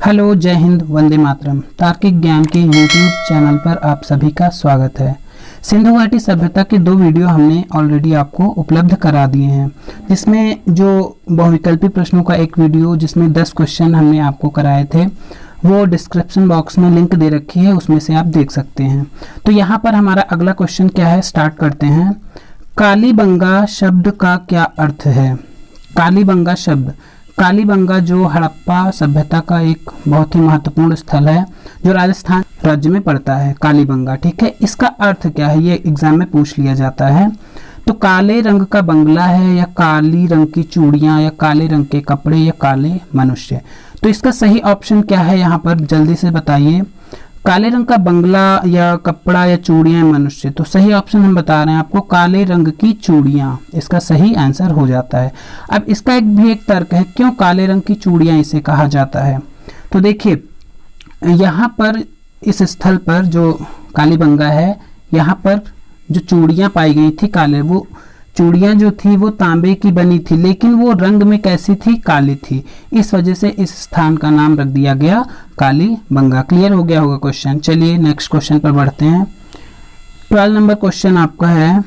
Hello, जय हिंद, वंदे मातरम। तार्किक ज्ञान के यूट्यूब चैनल पर आप सभी का स्वागत है। सिंधु घाटी सभ्यता के 2 वीडियो हमने ऑलरेडी आपको उपलब्ध करा दिए हैं, जिसमें जो बहुविकल्पी प्रश्नों का एक वीडियो जिसमें 10 क्वेश्चन हमने आपको कराए थे, वो डिस्क्रिप्शन बॉक्स में लिंक दे रखी है, उसमें से आप देख सकते हैं। तो यहाँ पर हमारा अगला क्वेश्चन क्या है, स्टार्ट करते हैं। कालीबंगा शब्द का क्या अर्थ है? कालीबंगा शब्द, कालीबंगा जो हड़प्पा सभ्यता का एक बहुत ही महत्वपूर्ण स्थल है जो राजस्थान राज्य में पड़ता है, कालीबंगा। ठीक है, इसका अर्थ क्या है, ये एग्जाम में पूछ लिया जाता है। तो काले रंग का बंगला है, या काली रंग की चूड़ियां, या काले रंग के कपड़े, या काले मनुष्य। तो इसका सही ऑप्शन क्या है, यहाँ पर जल्दी से बताइए। काले रंग का बंगला या कपड़ा या चूड़ियां मनुष्य, तो सही ऑप्शन हम बता रहे हैं आपको, काले रंग की चूड़ियां इसका सही आंसर हो जाता है। अब इसका एक तर्क है, क्यों काले रंग की चूड़ियां इसे कहा जाता है। तो देखिए, यहाँ पर इस स्थल पर जो कालीबंगा है, यहाँ पर जो चूड़ियां पाई गई थी काले, वो चूड़ियां जो थी वो तांबे की बनी थी, लेकिन वो रंग में कैसी थी, काली थी। इस वजह से इस स्थान का नाम रख दिया गया कालीबंगा। क्लियर हो गया होगा क्वेश्चन। चलिए नेक्स्ट क्वेश्चन पर बढ़ते हैं। 12 नंबर क्वेश्चन आपका है,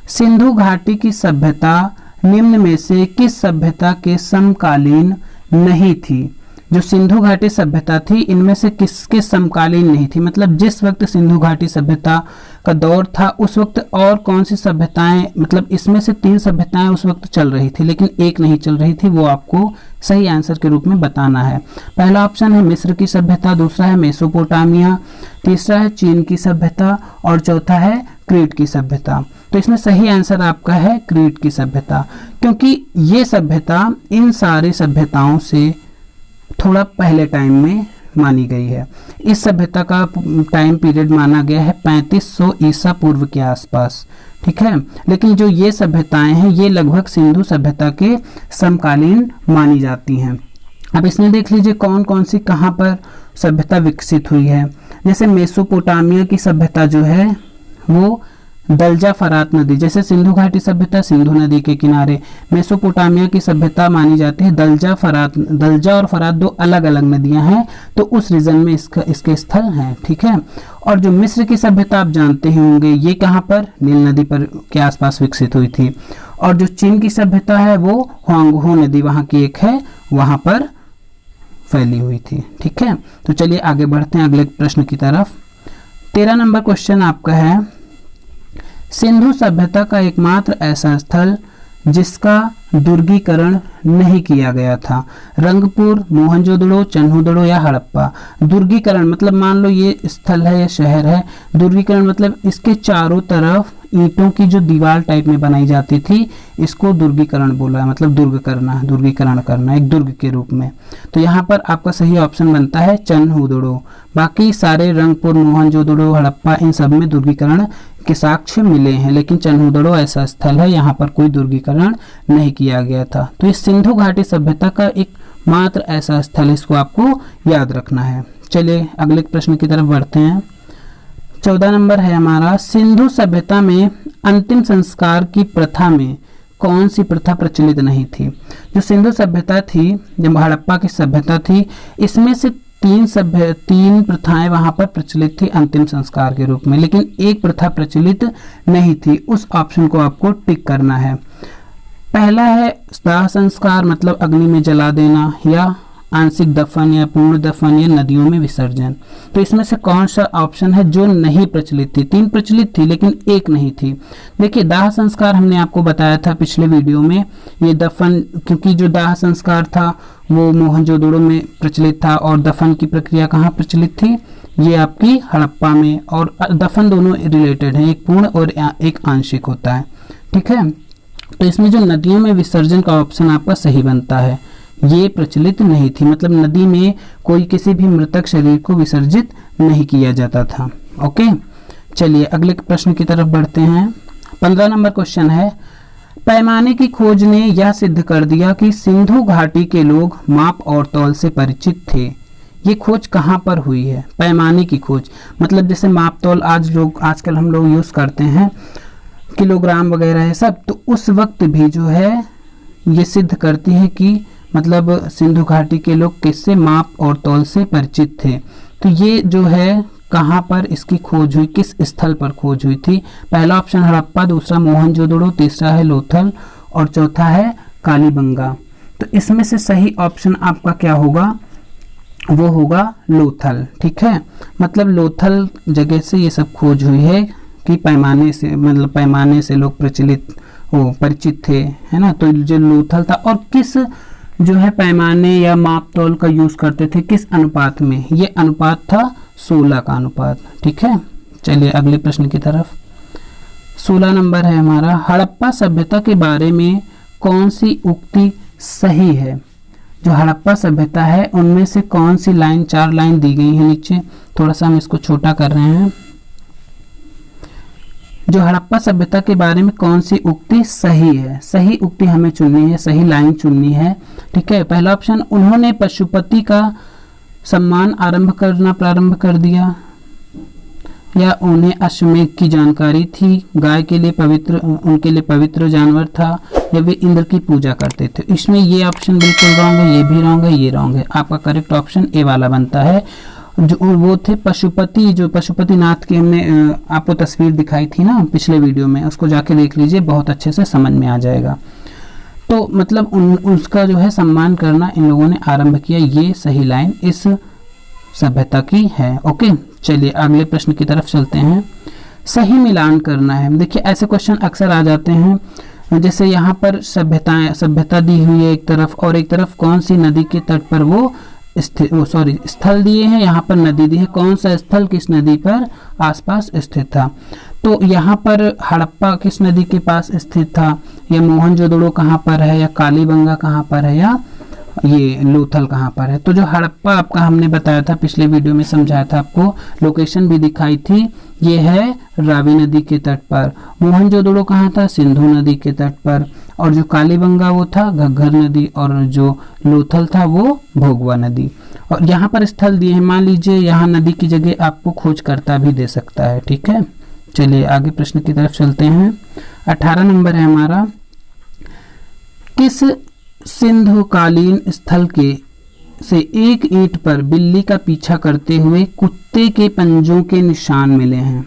सिंधु घाटी की सभ्यता निम्न में से किस सभ्यता के समकालीन नहीं थी? जो सिंधु घाटी सभ्यता थी, इनमें से किसके समकालीन नहीं थी? मतलब जिस वक्त सिंधु घाटी सभ्यता का दौर था, उस वक्त और कौन सी सभ्यताएं, मतलब इसमें से 3 सभ्यताएं उस वक्त चल रही थी, लेकिन एक नहीं चल रही थी। वो आपको सही आंसर के रूप में बताना है। पहला ऑप्शन है मिस्र की सभ्यता, दूसरा है मेसोपोटामिया, तीसरा है चीन की सभ्यता, और चौथा है क्रीट की सभ्यता। तो इसमें सही आंसर आपका है क्रीट की सभ्यता, क्योंकि ये सभ्यता इन सारी सभ्यताओं से थोड़ा पहले टाइम में मानी गई है। इस सभ्यता का टाइम पीरियड माना गया है 3500 ईसा पूर्व के आसपास। ठीक है, लेकिन जो ये सभ्यताएं हैं, ये लगभग सिंधु सभ्यता के समकालीन मानी जाती हैं। अब इसमें देख लीजिए कौन कौन सी कहाँ पर सभ्यता विकसित हुई है। जैसे मेसोपोटामिया की सभ्यता जो है वो दलजा फरात नदी, जैसे सिंधु घाटी सभ्यता सिंधु नदी के किनारे, मेसोपोटामिया की सभ्यता मानी जाती है दलजा फरात। दलजा और फरात 2 अलग अलग नदियां हैं, तो उस रीजन में इसके स्थल हैं। ठीक है, और जो मिस्र की सभ्यता आप जानते ही होंगे, ये कहाँ पर, नील नदी पर के आसपास विकसित हुई थी। और जो चीन की सभ्यता है वो हुआंगहो नदी वहाँ की एक है, वहाँ पर फैली हुई थी। ठीक है, तो चलिए आगे बढ़ते हैं अगले प्रश्न की तरफ। 13 नंबर क्वेश्चन आपका है, सिंधु सभ्यता का एकमात्र ऐसा स्थल जिसका दुर्गीकरण नहीं किया गया था, रंगपुर, मोहनजोदड़ो, चन्हुदड़ो या हड़प्पा। दुर्गीकरण मतलब मान लो ये स्थल है या शहर है, दुर्गीकरण मतलब इसके चारों तरफ ईंटों की जो दीवार टाइप में बनाई जाती थी, इसको दुर्गीकरण बोला है, मतलब दुर्ग करना, दुर्गीकरण करना एक दुर्ग के रूप में। तो यहाँ पर आपका सही ऑप्शन बनता है चन्हुदड़ो। बाकी सारे रंगपुर, मोहनजोदड़ो, हड़प्पा, इन सब में दुर्गीकरण के साक्ष्य मिले हैं, लेकिन चन्हुदड़ो ऐसा स्थल है यहाँ पर कोई दुर्गीकरण नहीं किया गया था। तो इस सिंधु घाटी सभ्यता का एक मात्र ऐसा स्थल, इसको आपको याद रखना है। चलिए अगले प्रश्न की तरफ बढ़ते हैं। 14 नंबर है हमारा, सिंधु सभ्यता में अंतिम संस्कार की प्रथा में कौन सी प्रथा प्रचलित नहीं थी? जो सिंधु सभ्यता थी, जब हड़प्पा की सभ्यता थी, इसमें से 3 प्रथाएं वहां पर प्रचलित थी अंतिम संस्कार के रूप में, लेकिन एक प्रथा प्रचलित नहीं थी। उस ऑप्शन को आपको टिक करना है। पहला है दाह संस्कार, मतलब अग्नि में जला देना, या आंशिक दफन या पूर्ण दफन, या नदियों में विसर्जन। तो इसमें से कौन सा ऑप्शन है जो नहीं प्रचलित थी? 3 प्रचलित थी लेकिन एक नहीं थी। देखिए, दाह संस्कार हमने आपको बताया था पिछले वीडियो में, ये दफन, क्योंकि जो दाह संस्कार था वो मोहनजोदड़ो में प्रचलित था, और दफन की प्रक्रिया कहाँ प्रचलित थी, ये आपकी हड़प्पा में। और दफन दोनों रिलेटेड हैं, एक पूर्ण और एक आंशिक होता है। ठीक है, तो इसमें जो नदियों में विसर्जन का ऑप्शन आपका सही बनता है, ये प्रचलित नहीं थी, मतलब नदी में कोई किसी भी मृतक शरीर को विसर्जित नहीं किया जाता था। ओके, चलिए अगले प्रश्न की तरफ बढ़ते हैं। 15 नंबर क्वेश्चन है, पैमाने की खोज ने यह सिद्ध कर दिया कि सिंधु घाटी के लोग माप और तौल से परिचित थे। ये खोज कहाँ पर हुई है? पैमाने की खोज मतलब जैसे माप तौल आजकल हम लोग यूज करते हैं, किलोग्राम वगैरह है सब, तो उस वक्त भी जो है ये सिद्ध करती है कि मतलब सिंधु घाटी के लोग किससे, माप और तौल से परिचित थे। तो ये जो है कहाँ पर इसकी खोज हुई, किस स्थल पर खोज हुई थी। पहला ऑप्शन हड़प्पा, दूसरा मोहनजोदड़ो, तीसरा है लोथल और चौथा है कालीबंगा। तो इसमें से सही ऑप्शन आपका क्या होगा, वो होगा लोथल। ठीक है, मतलब लोथल जगह से ये सब खोज हुई है कि पैमाने से, मतलब पैमाने से लोग परिचित थे, है ना। तो जो लोथल था, और किस जो है पैमाने या माप तौल का यूज करते थे, किस अनुपात में, ये अनुपात था 16 का अनुपात। ठीक है, चलिए अगले प्रश्न की तरफ। 16 नंबर है हमारा, हड़प्पा सभ्यता के बारे में कौन सी उक्ति सही है। जो हड़प्पा सभ्यता है उनमें से कौन सी लाइन, 4 लाइन दी गई है नीचे, थोड़ा सा हम इसको छोटा कर रहे हैं। जो हड़प्पा सभ्यता के बारे में कौन सी उक्ति सही है, सही उक्ति हमें चुननी है, सही लाइन चुननी है। ठीक है, पहला ऑप्शन, उन्होंने पशुपति का सम्मान करना प्रारंभ कर दिया, या उन्हें अश्वमेध की जानकारी थी, गाय के लिए पवित्र, उनके लिए पवित्र जानवर था, या वे इंद्र की पूजा करते थे। इसमें ये ऑप्शन बिल्कुल रॉन्ग है, ये भी रॉन्ग है, ये रॉन्ग है। आपका करेक्ट ऑप्शन ए वाला बनता है। जो वो थे पशुपति, जो पशुपतिनाथ की हमने आपको तस्वीर दिखाई थी ना पिछले वीडियो में, उसको जाके देख लीजिए, बहुत अच्छे से समझ में आ जाएगा। तो मतलब उसका जो है सम्मान करना इन लोगों ने आरंभ किया, ये सही लाइन इस सभ्यता की है। ओके, चलिए अगले प्रश्न की तरफ चलते हैं। सही मिलान करना है। देखिए ऐसे क्वेश्चन अक्सर आ जाते हैं, जैसे यहाँ पर सभ्यता दी हुई है एक तरफ, और एक तरफ कौन सी नदी के तट पर वो स्थल दिए हैं, यहाँ पर नदी दी है, कौन सा स्थल किस नदी पर आसपास स्थित था। तो यहाँ पर हड़प्पा किस नदी के पास स्थित था, या मोहनजोदड़ो कहाँ पर है, या कालीबंगा कहाँ पर है, या ये लोथल कहाँ पर है। तो जो हड़प्पा आपका हमने बताया था पिछले वीडियो में, समझाया था आपको, लोकेशन भी दिखाई थी, ये है रावी नदी के तट पर। मोहनजोदड़ो कहाँ था, सिंधु नदी के तट पर, और जो कालीबंगा वो था घग्घर नदी, और जो लोथल था वो भोगवा नदी। और यहाँ पर स्थल दिए हैं, मान लीजिए यहाँ नदी की जगह आपको खोजकर्ता भी दे सकता है। ठीक है, चलिए आगे प्रश्न की तरफ चलते हैं। 18 नंबर है हमारा, किस सिंधुकालीन स्थल के से एक ईंट पर बिल्ली का पीछा करते हुए कुत्ते के पंजों के निशान मिले हैं।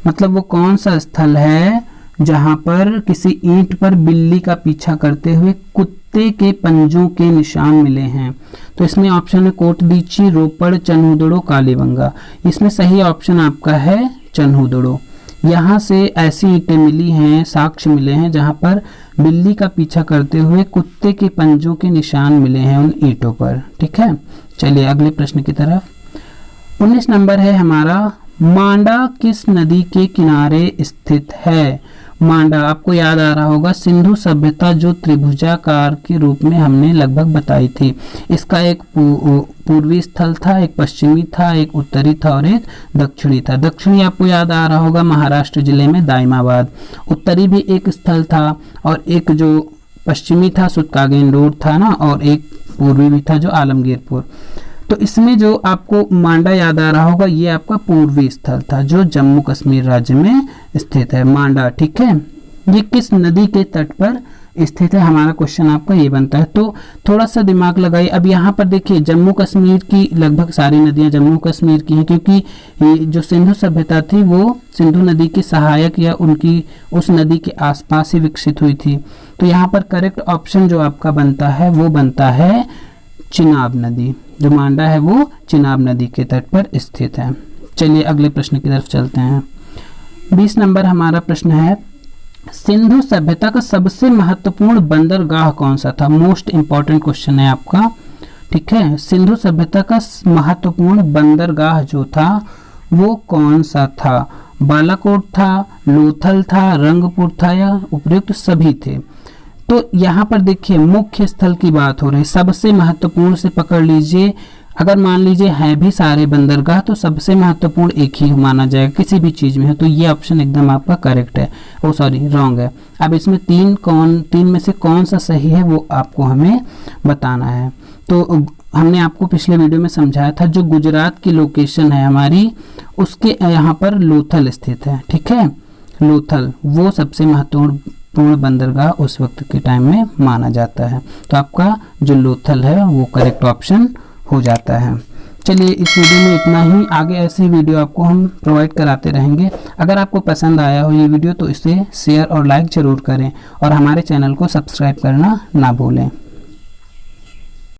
मतलब वो कौन सा स्थल है जहां पर किसी ईंट पर बिल्ली का पीछा करते हुए कुत्ते के पंजों के निशान मिले हैं। तो इसमें ऑप्शन है कोटदीची, रोपड़, चन्हुदड़ो, कालीबंगा। इसमें सही ऑप्शन आपका है चन्हुदड़ो। यहाँ से ऐसी ईंटें मिली हैं, साक्ष्य मिले हैं जहां पर बिल्ली का पीछा करते हुए कुत्ते के पंजों के निशान मिले हैं उन ईंटों पर। ठीक है, चलिए अगले प्रश्न की तरफ। 19 नंबर है हमारा, मांडा किस नदी के किनारे स्थित है। मांडा आपको याद आ रहा होगा, सिंधु सभ्यता जो त्रिभुजाकार के रूप में हमने लगभग बताई थी। इसका एक पूर्वी स्थल था, एक पश्चिमी था, एक उत्तरी था और एक दक्षिणी था। दक्षिणी आपको याद आ रहा होगा महाराष्ट्र जिले में दाइमाबाद। उत्तरी भी एक स्थल था, और एक जो पश्चिमी था सुतकागेन था ना, और एक पूर्वी भी था जो आलमगीरपुर। तो इसमें जो आपको मांडा याद आ रहा होगा, ये आपका पूर्वी स्थल था जो जम्मू कश्मीर राज्य में स्थित है, मांडा। ठीक है, ये किस नदी के तट पर स्थित है, हमारा क्वेश्चन आपका ये बनता है। तो थोड़ा सा दिमाग लगाइए। अब यहाँ पर देखिए जम्मू कश्मीर की लगभग सारी नदियाँ जम्मू कश्मीर की हैं, क्योंकि जो सिंधु सभ्यता थी वो सिंधु नदी की सहायक या उनकी उस नदी के आसपास ही विकसित हुई थी। तो यहाँ पर करेक्ट ऑप्शन जो आपका बनता है वो बनता है चिनाब नदी। जो मांडा है वो चिनाब नदी के तट पर स्थित है। चलिए अगले प्रश्न की तरफ चलते हैं। 20 नंबर हमारा प्रश्न है, सिंधु सभ्यता का सबसे महत्वपूर्ण बंदरगाह कौन सा था। मोस्ट इंपॉर्टेंट क्वेश्चन है आपका। ठीक है, सिंधु सभ्यता का महत्वपूर्ण बंदरगाह जो था वो कौन सा था। बालाकोट था, लोथल था, रंगपुर था, या उपयुक्त सभी थे। तो यहाँ पर देखिए मुख्य स्थल की बात हो रही है, सबसे महत्वपूर्ण से पकड़ लीजिए। अगर मान लीजिए है भी सारे बंदरगाह तो सबसे महत्वपूर्ण एक ही माना जाएगा किसी भी चीज में है। तो ये ऑप्शन एकदम आपका करेक्ट है, ओ सॉरी रॉन्ग है। अब इसमें तीन में से कौन सा सही है वो आपको हमें बताना है। तो हमने आपको पिछले वीडियो में समझाया था, जो गुजरात की लोकेशन है हमारी उसके यहाँ पर लोथल स्थित है। ठीक है, लोथल वो सबसे महत्वपूर्ण पूर्ण बंदरगाह उस वक्त के टाइम में माना जाता है। तो आपका जो लोथल है वो करेक्ट ऑप्शन हो जाता है। चलिए इस वीडियो में इतना ही, आगे ऐसी वीडियो आपको हम प्रोवाइड कराते रहेंगे। अगर आपको पसंद आया हो ये वीडियो तो इसे शेयर और लाइक जरूर करें और हमारे चैनल को सब्सक्राइब करना ना भूलें।